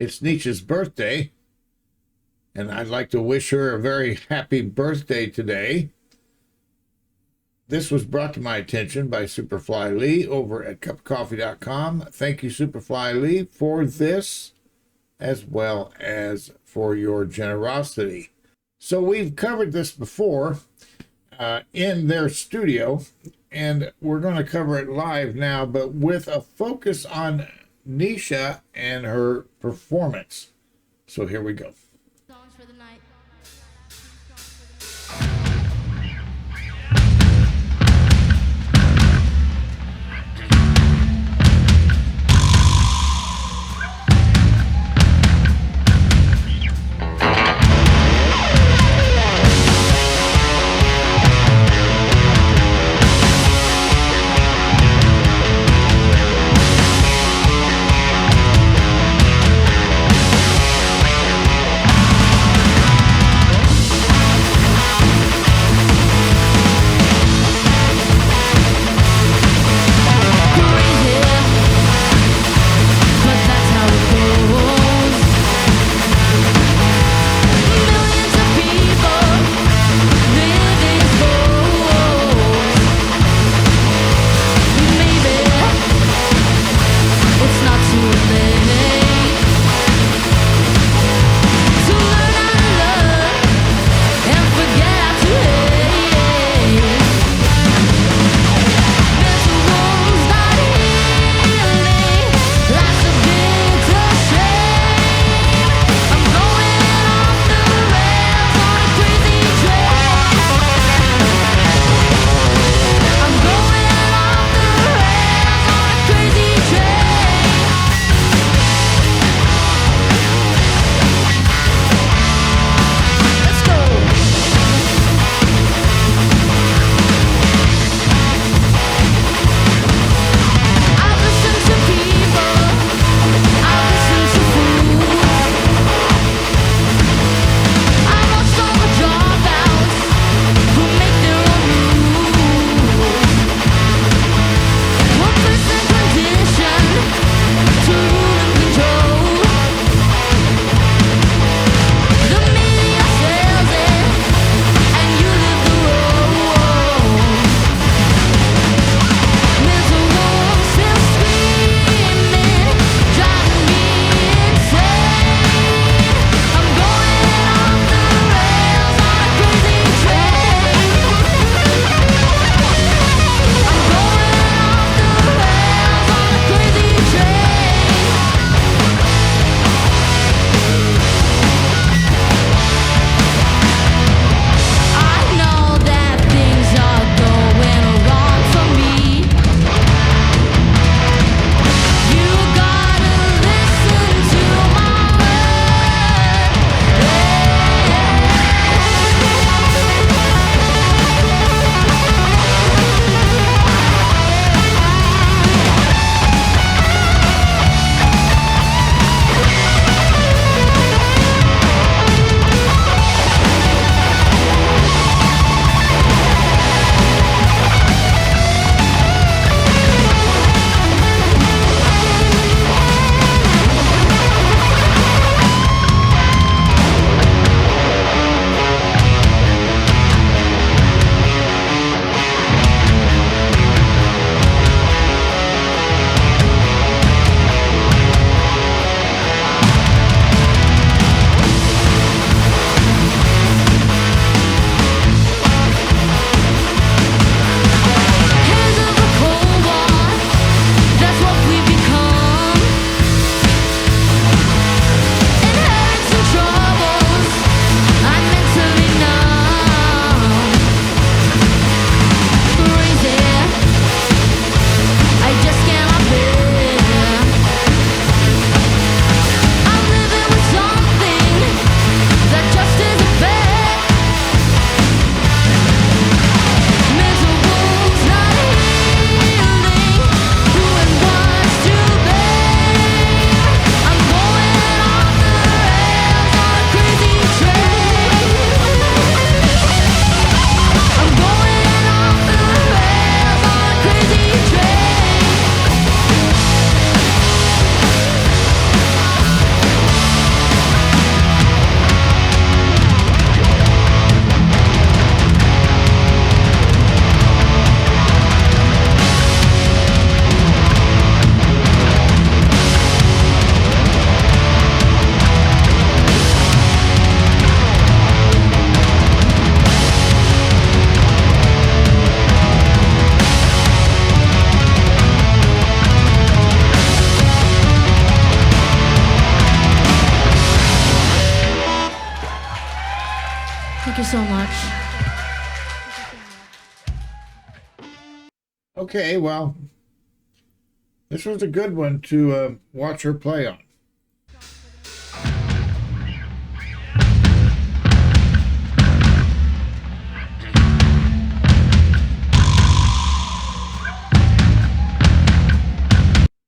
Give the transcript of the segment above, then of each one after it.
It's Neisha's birthday, and I'd like to wish her a very happy birthday today. This was brought to my attention by Superfly Lee over at cupofcoffee.com. Thank you, Superfly Lee, for this, as well as for your generosity. So we've covered this before in their studio, and we're going to cover it live now, but with a focus on Neisha and her performance. So here we go. Songs for the night. Thank you so much. Okay, well, this was a good one to watch her play on.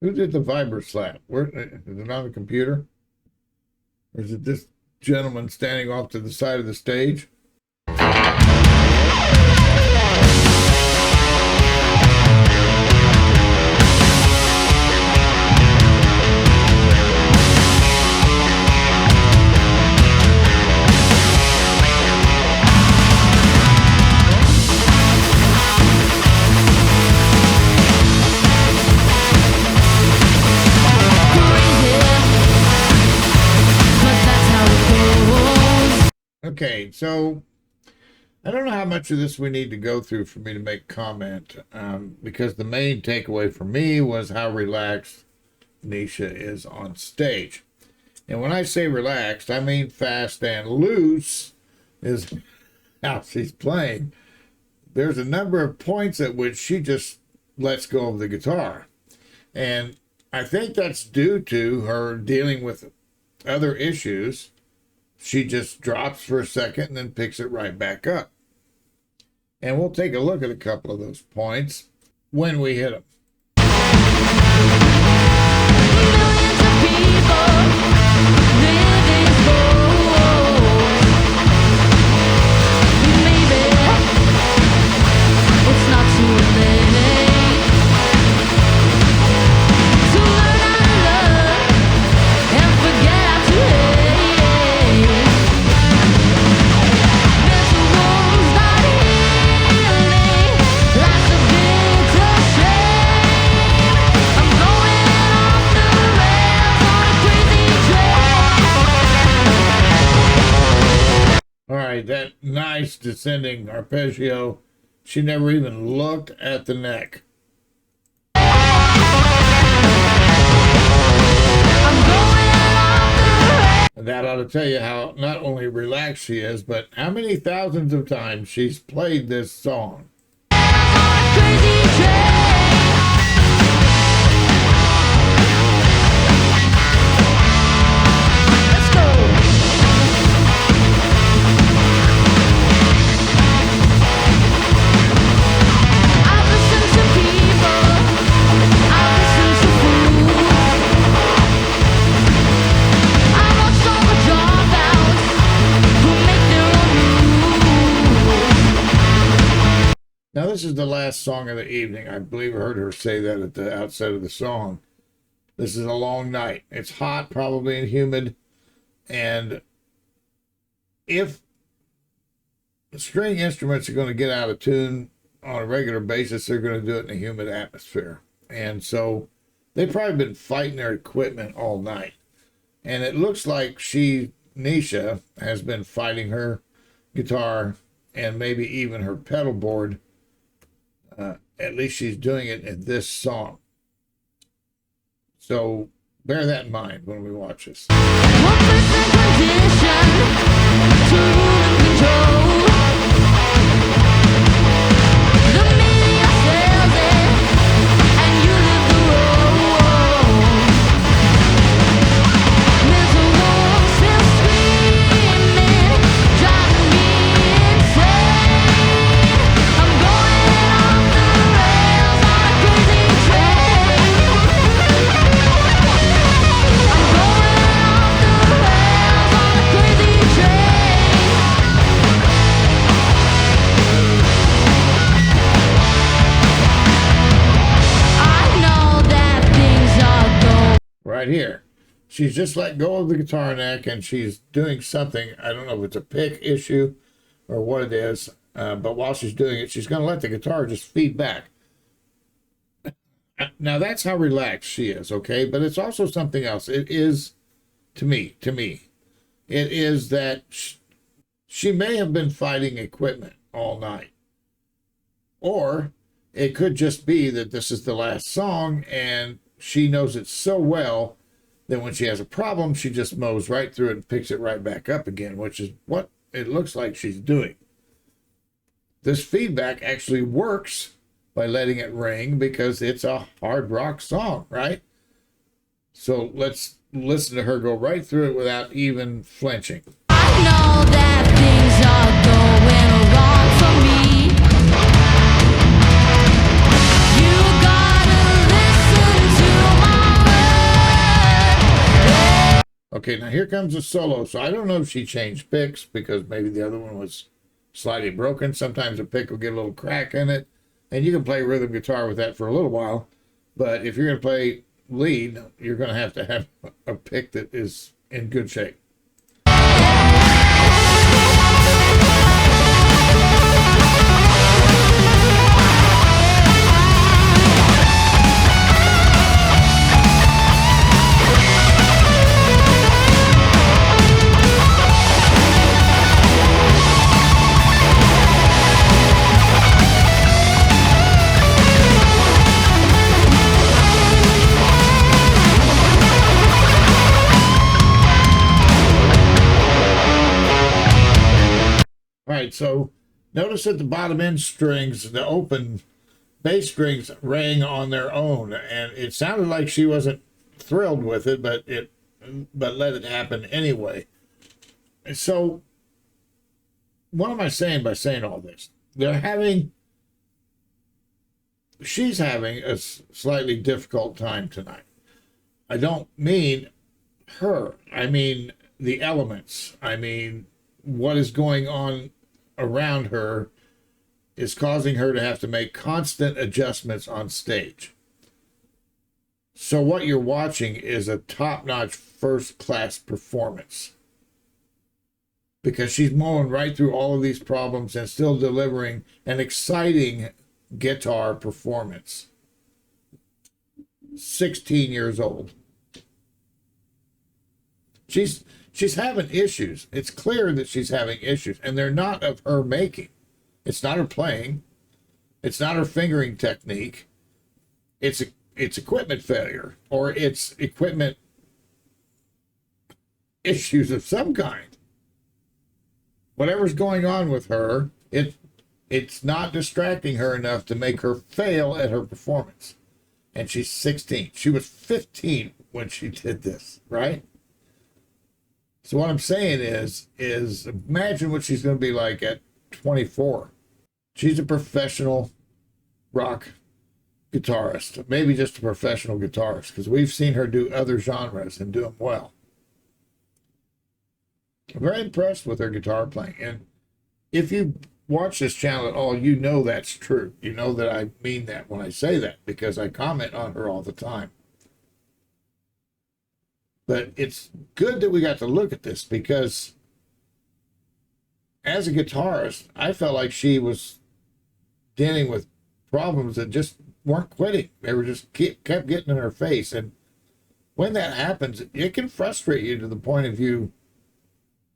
Who did the vibra slap? Where is it on the computer? Or is it this gentleman standing off to the side of the stage? Okay, so I don't know how much of this we need to go through for me to make comment, because the main takeaway for me was how relaxed Neisha is on stage. And when I say relaxed, I mean fast and loose is how she's playing. There's a number of points at which she just lets go of the guitar. And I think that's due to her dealing with other issues. She just drops for a second and then picks it right back up. And we'll take a look at a couple of those points when we hit them. Millions of people live these goals. Maybe it's not too late to learn how to love and forget how to hate. Mental wounds not healing, life's a bitter shame. I'm going off the rails on a crazy train. All right, that nice descending arpeggio. She never even looked at the neck. I'm going off the rails. And that ought to tell you how not only relaxed she is, but how many thousands of times she's played this song. Crazy train. Let's go. I've listened to people. I've listened to fools. I watched all the dropouts who make their own rules. Now, this is the last song of the evening. I believe I heard her say that at the outset of the song. This is a long night. It's hot, probably, and humid. And if string instruments are going to get out of tune on a regular basis, they're going to do it in a humid atmosphere. And so they've probably been fighting their equipment all night. And it looks like Neisha, has been fighting her guitar and maybe even her pedal board. At least she's doing it in this song. So bear that in mind when we watch this. One person condition to rule and control. The media sells it, and you live the role. Mental wounds still screaming, driving me insane. I'm going off the rails on a crazy train. I'm going off the rails on a crazy train. I know that things are going. Right here. She's just let go of the guitar neck and she's doing something. I don't know if it's a pick issue or what it is. But while she's doing it, she's going to let the guitar just feed back. Now, that's how relaxed she is, okay? But it's also something else. It is, to me, it is that she may have been fighting equipment all night. Or it could just be that this is the last song and she knows it so well that when she has a problem, she just mows right through it and picks it right back up again, which is what it looks like she's doing. This feedback actually works by letting it ring because it's a hard rock song, right? So let's listen to her go right through it without even flinching. I know that things are going wrong for me. You gotta listen to my word. Okay, now here comes a solo. So I don't know if she changed picks because maybe the other one was slightly broken. Sometimes a pick will get a little crack in it, and you can play rhythm guitar with that for a little while. But if you're going to play lead, you're going to have a pick that is in good shape. All right, so notice that the bottom end strings, the open bass strings, rang on their own, and it sounded like she wasn't thrilled with it, but let it happen anyway. So, what am I saying by saying all this? She's having a slightly difficult time tonight. I don't mean her. I mean the elements. I mean what is going on around her is causing her to have to make constant adjustments on stage. So what you're watching is a top-notch, first-class performance, because she's mowing right through all of these problems and still delivering an exciting guitar performance. 16 years old. She's having issues. It's clear that she's having issues, and they're not of her making. It's not her playing. It's not her fingering technique. It's equipment failure, or it's equipment issues of some kind. Whatever's going on with her, it's not distracting her enough to make her fail at her performance. And she's 16. She was 15 when she did this, right? So what I'm saying is imagine what she's going to be like at 24. She's a professional rock guitarist, maybe just a professional guitarist, because we've seen her do other genres and do them well. I'm very impressed with her guitar playing. And if you watch this channel at all, you know that's true. You know that I mean that when I say that, because I comment on her all the time. But it's good that we got to look at this, because as a guitarist, I felt like she was dealing with problems that just weren't quitting. They were just kept getting in her face. And when that happens, it can frustrate you to the point of you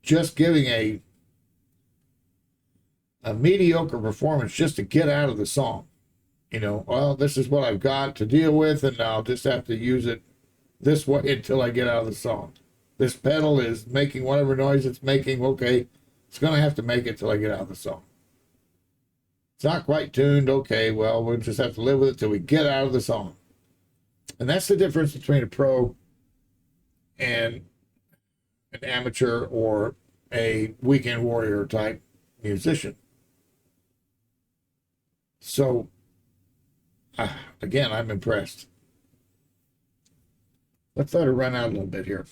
just giving a mediocre performance just to get out of the song. You know, well, this is what I've got to deal with, and I'll just have to use it this way until I get out of the song. This pedal is making whatever noise it's making. Okay, it's going to have to make it till I get out of the song. It's not quite tuned. Okay, well, we'll just have to live with it till we get out of the song. And that's the difference between a pro and an amateur or a weekend warrior type musician. So, again, I'm impressed. Let's let her run out a little bit here.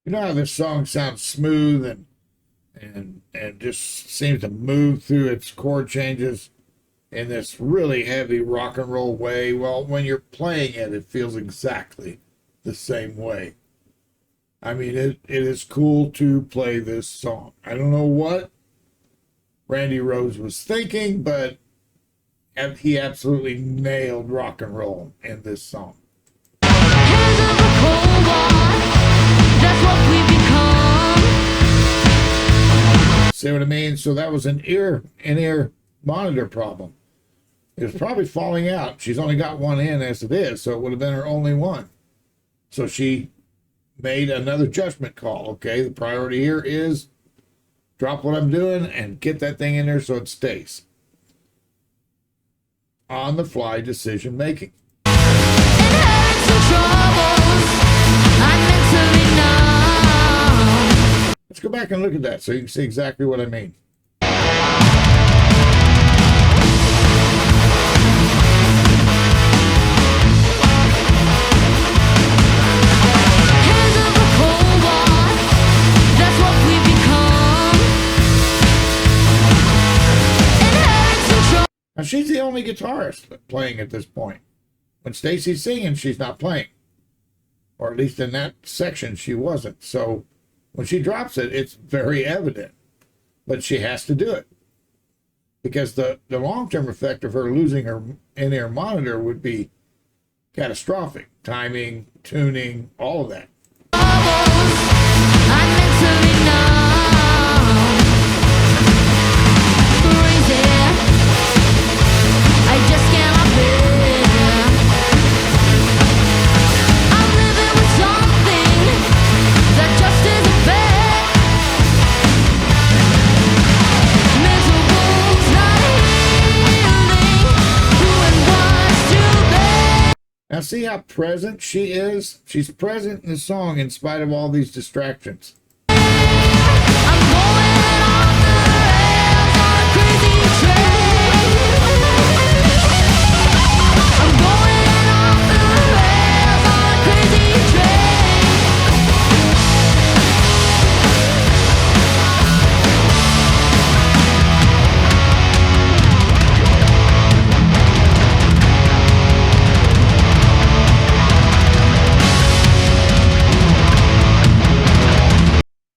You know how this song sounds smooth and just seems to move through its chord changes in this really heavy rock and roll way? Well, when you're playing it, it feels exactly the same way. I mean, it is cool to play this song. I don't know what Randy Rhoads was thinking, but he absolutely nailed rock and roll in this song. Hands of a cold war, that's what we've become. mean, so that was an in-ear monitor problem. It was probably falling out. She's only got one in as it is, so it would have been her only one. So she made another judgment call. Okay, the priority here is drop what I'm doing and get that thing in there so it stays. On the fly decision making. Let's go back and look at that so you can see exactly what I mean. Now she's the only guitarist playing at this point. When Stacy's singing, she's not playing. Or at least in that section, she wasn't. So when she drops it, it's very evident. But she has to do it. Because the long-term effect of her losing her in-ear monitor would be catastrophic. Timing, tuning, all of that. Now see how present she is? She's present in the song in spite of all these distractions.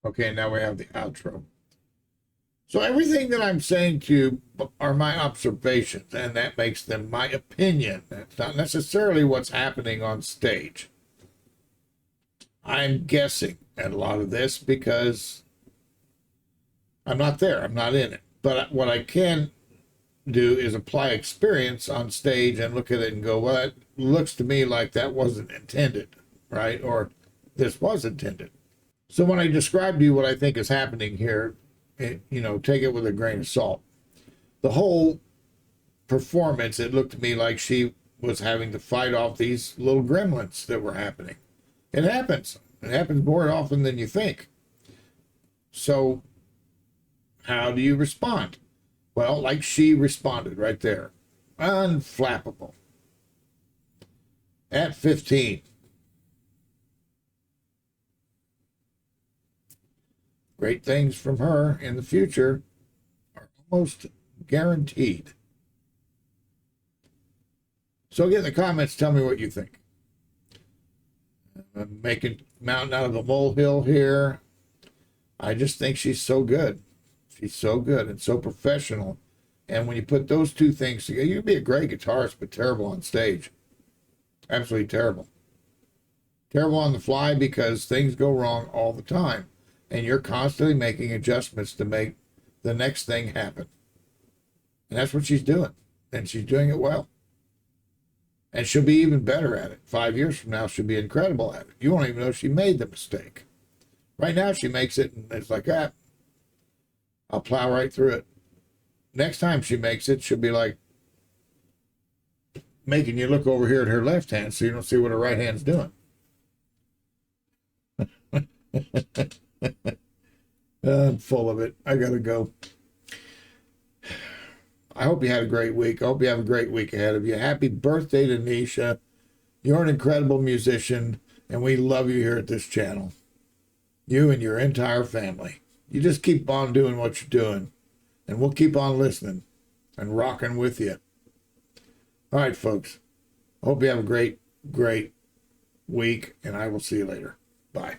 Okay, now we have the outro. So everything that I'm saying to you are my observations, and that makes them my opinion. That's not necessarily what's happening on stage. I'm guessing at a lot of this because I'm not there. I'm not in it. But what I can do is apply experience on stage and look at it and go, well, it looks to me like that wasn't intended, right? Or this was intended. So when I describe to you what I think is happening here, take it with a grain of salt. The whole performance, it looked to me like she was having to fight off these little gremlins that were happening. It happens. It happens more often than you think. So how do you respond? Well, like she responded right there. Unflappable. At 15. Great things from her in the future are almost guaranteed. So get in the comments, tell me what you think. I'm making mountain out of a molehill here. I just think she's so good. She's so good and so professional. And when you put those two things together, you'd be a great guitarist, but terrible on stage. Absolutely terrible. Terrible on the fly because things go wrong all the time. And you're constantly making adjustments to make the next thing happen. And that's what she's doing. And she's doing it well. And she'll be even better at it. 5 years from now, she'll be incredible at it. You won't even know she made the mistake. Right now, she makes it, and it's like, I'll plow right through it. Next time she makes it, she'll be like making you look over here at her left hand so you don't see what her right hand's doing. I'm full of it. I gotta go. I hope you had a great week. I hope you have a great week ahead of you. Happy birthday to Neisha. You're an incredible musician, and we love you here at this channel. You and your entire family. You just keep on doing what you're doing, and we'll keep on listening and rocking with you. All right, folks. I hope you have a great, great week, and I will see you later. Bye.